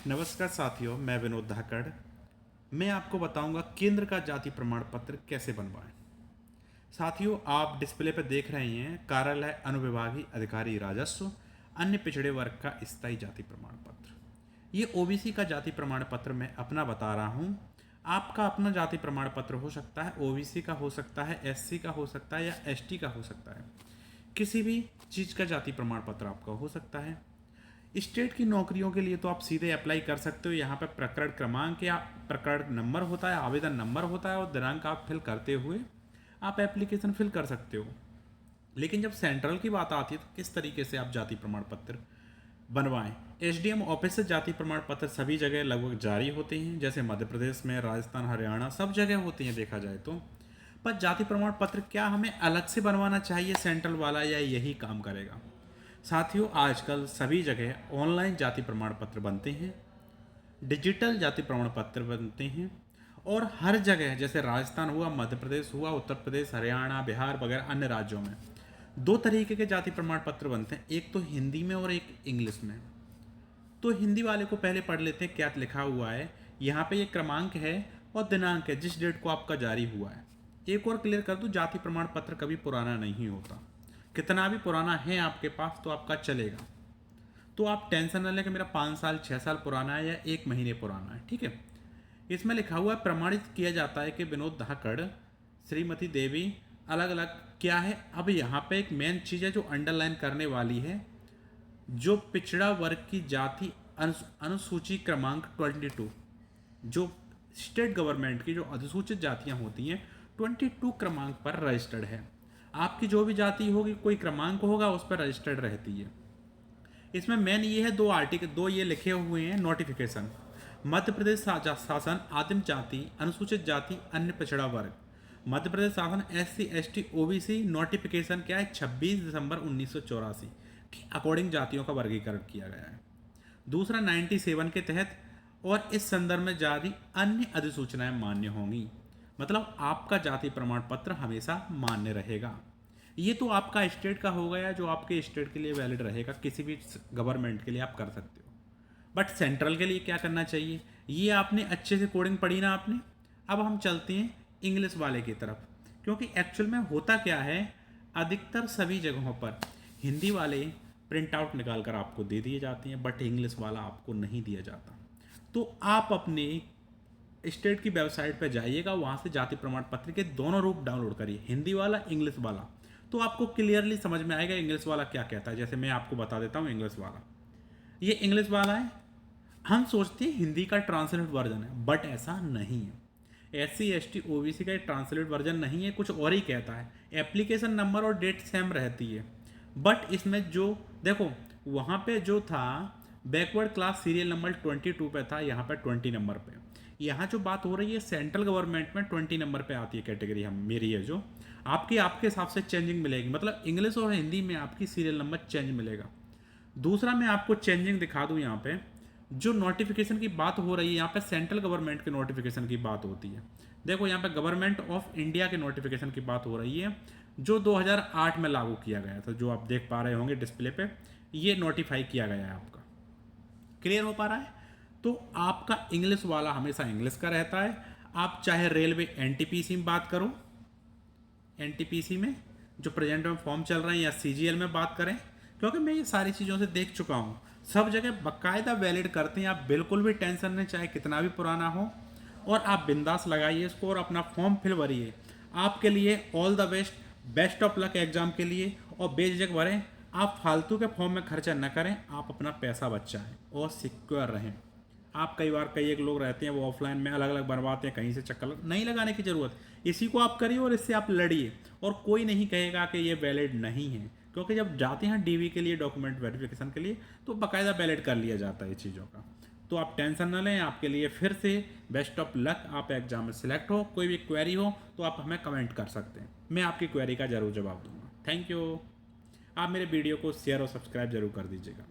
नमस्कार साथियों, मैं विनोद धाकड़। मैं आपको बताऊंगा केंद्र का जाति प्रमाण पत्र कैसे बनवाएं। साथियों, आप डिस्प्ले पर देख रहे हैं कार्यालय अनुविभागीय अधिकारी राजस्व अन्य पिछड़े वर्ग का स्थायी जाति प्रमाण पत्र। ये ओबीसी का जाति प्रमाण पत्र मैं अपना बता रहा हूँ। आपका अपना जाति प्रमाण पत्र हो सकता है, ओबीसी का हो सकता है, एससी का हो सकता है या एसटी का हो सकता है। किसी भी चीज़ का जाति प्रमाण पत्र आपका हो सकता है। स्टेट की नौकरियों के लिए तो आप सीधे अप्लाई कर सकते हो। यहाँ पर प्रकरण क्रमांक या प्रकरण नंबर होता है, आवेदन नंबर होता है और दिनांक आप फिल करते हुए आप एप्लीकेशन फिल कर सकते हो। लेकिन जब सेंट्रल की बात आती है तो किस तरीके से आप जाति प्रमाण पत्र बनवाएं। एसडीएम ऑफिस से जाति प्रमाण पत्र सभी जगह लगभग जारी होते हैं, जैसे मध्य प्रदेश में, राजस्थान, हरियाणा सब जगह होते हैं देखा जाए तो। पर जाति प्रमाण पत्र क्या हमें अलग से बनवाना चाहिए सेंट्रल वाला, या यही काम करेगा? साथियों, आजकल सभी जगह ऑनलाइन जाति प्रमाण पत्र बनते हैं, डिजिटल जाति प्रमाण पत्र बनते हैं और हर जगह जैसे राजस्थान हुआ, मध्य प्रदेश हुआ, उत्तर प्रदेश, हरियाणा, बिहार वगैरह अन्य राज्यों में दो तरीके के जाति प्रमाण पत्र बनते हैं, एक तो हिंदी में और एक इंग्लिश में। तो हिंदी वाले को पहले पढ़ लेते हैं क्या लिखा हुआ है। यहाँ पे ये क्रमांक है और दिनांक है जिस डेट को आपका जारी हुआ है। एक और क्लियर कर दूँ, जाति प्रमाण पत्र कभी पुराना नहीं होता। कितना भी पुराना है आपके पास तो आपका चलेगा। तो आप टेंशन न लें कि मेरा 5 साल 6 साल पुराना है या 1 महीने पुराना है, ठीक है। इसमें लिखा हुआ है, प्रमाणित किया जाता है कि विनोद धाकड़, श्रीमती देवी अलग अलग क्या है। अब यहाँ पे एक मेन चीज़ है जो अंडरलाइन करने वाली है, जो पिछड़ा वर्ग की जाति अनुसूची क्रमांक 22, जो स्टेट गवर्नमेंट की जो अधिसूचित जातियाँ होती हैं 22 क्रमांक पर रजिस्टर्ड है। आपकी जो भी जाति होगी कोई क्रमांक होगा उस पर रजिस्टर्ड रहती है। इसमें मेन ये है, दो ये लिखे हुए हैं नोटिफिकेशन। मध्य प्रदेश शासन आदिम जाति, अनुसूचित जाति, अन्य पिछड़ा वर्ग। मध्य प्रदेश शासन SC ST OBC नोटिफिकेशन क्या है, 26 दिसंबर 1984 के अकॉर्डिंग जातियों का वर्गीकरण किया गया है। दूसरा 97 के तहत और इस संदर्भ में जारी अन्य अधिसूचनाएं मान्य होंगी। मतलब आपका जाति प्रमाण पत्र हमेशा मान्य रहेगा। ये तो आपका स्टेट का हो गया, जो आपके स्टेट के लिए वैलिड रहेगा, किसी भी गवर्नमेंट के लिए आप कर सकते हो। बट सेंट्रल के लिए क्या करना चाहिए, ये आपने अच्छे से कोडिंग पढ़ी ना आपने। अब हम चलते हैं इंग्लिश वाले की तरफ, क्योंकि एक्चुअल में होता क्या है, अधिकतर सभी जगहों पर हिंदी वाले प्रिंट आउट निकाल कर आपको दे दिए जाते हैं, बट इंग्लिश वाला आपको नहीं दिया जाता। तो आप अपने स्टेट की वेबसाइट पर जाइएगा, वहाँ से जाति प्रमाण पत्र के दोनों रूप डाउनलोड करिए, हिंदी वाला, इंग्लिश वाला। तो आपको क्लियरली समझ में आएगा इंग्लिश वाला क्या कहता है। जैसे मैं आपको बता देता हूँ इंग्लिश वाला, ये इंग्लिश वाला है। हम सोचते हैं हिंदी का ट्रांसलेट वर्जन है, बट ऐसा नहीं है। SC ST OBC का ट्रांसलेट वर्जन नहीं है, कुछ और ही कहता है। एप्लीकेशन नंबर और डेट सेम रहती है, बट इसमें जो देखो वहाँ पे जो था बैकवर्ड क्लास सीरियल नंबर 22 पे था, यहाँ पे 20 नंबर पे। यहाँ जो बात हो रही है सेंट्रल गवर्नमेंट में 20 नंबर पे आती है कैटेगरी, हम मेरी है जो आपके हिसाब से चेंजिंग मिलेगी। मतलब इंग्लिश और हिंदी में आपकी सीरियल नंबर चेंज मिलेगा। दूसरा मैं आपको चेंजिंग दिखा दूँ, यहाँ पे जो नोटिफिकेशन की बात हो रही है, यहाँ पे सेंट्रल गवर्नमेंट के नोटिफिकेशन की बात होती है। देखो यहाँ पे गवर्नमेंट ऑफ इंडिया के नोटिफिकेशन की बात हो रही है, जो 2008 में लागू किया गया था, जो आप देख पा रहे होंगे डिस्प्ले पे, ये नोटिफाई किया गया है। आपका क्लियर हो पा रहा है? तो आपका इंग्लिश वाला हमेशा इंग्लिश का रहता है। आप चाहे रेलवे NTPC में बात करो, NTPC में जो प्रेजेंट में फॉर्म चल रहे हैं, या CGL में बात करें, क्योंकि मैं ये सारी चीज़ों से देख चुका हूँ, सब जगह बाकायदा वैलिड करते हैं। आप बिल्कुल भी टेंशन नहीं, चाहे कितना भी पुराना हो, और आप बिंदास लगाइए इसको और अपना फॉर्म फिल भरिए। आपके लिए all the best, best of luck exam के लिए, और बेझिझक भरें। आप फालतू के फॉर्म में खर्चा न करें, आप अपना पैसा बचाएं और सिक्योर रहें। आप कई एक लोग रहते हैं वो ऑफलाइन में अलग अलग बनवाते हैं, कहीं से चक्कर नहीं लगाने की ज़रूरत, इसी को आप करिए और इससे आप लड़िए, और कोई नहीं कहेगा कि ये वैलिड नहीं है। क्योंकि जब जाते हैं DV के लिए, डॉक्यूमेंट वेरिफिकेशन के लिए, तो बाकायदा वैलिड कर लिया जाता है चीज़ों का। तो आप टेंशन न लें, आपके लिए फिर से बेस्ट ऑफ लक। आप एग्जाम में सिलेक्ट हो, कोई भी क्वेरी हो तो आप हमें कमेंट कर सकते हैं, मैं आपकी क्वेरी का ज़रूर जवाब दूंगा। Thank you. आप मेरे वीडियो को शेयर और सब्सक्राइब जरूर कर दीजिएगा।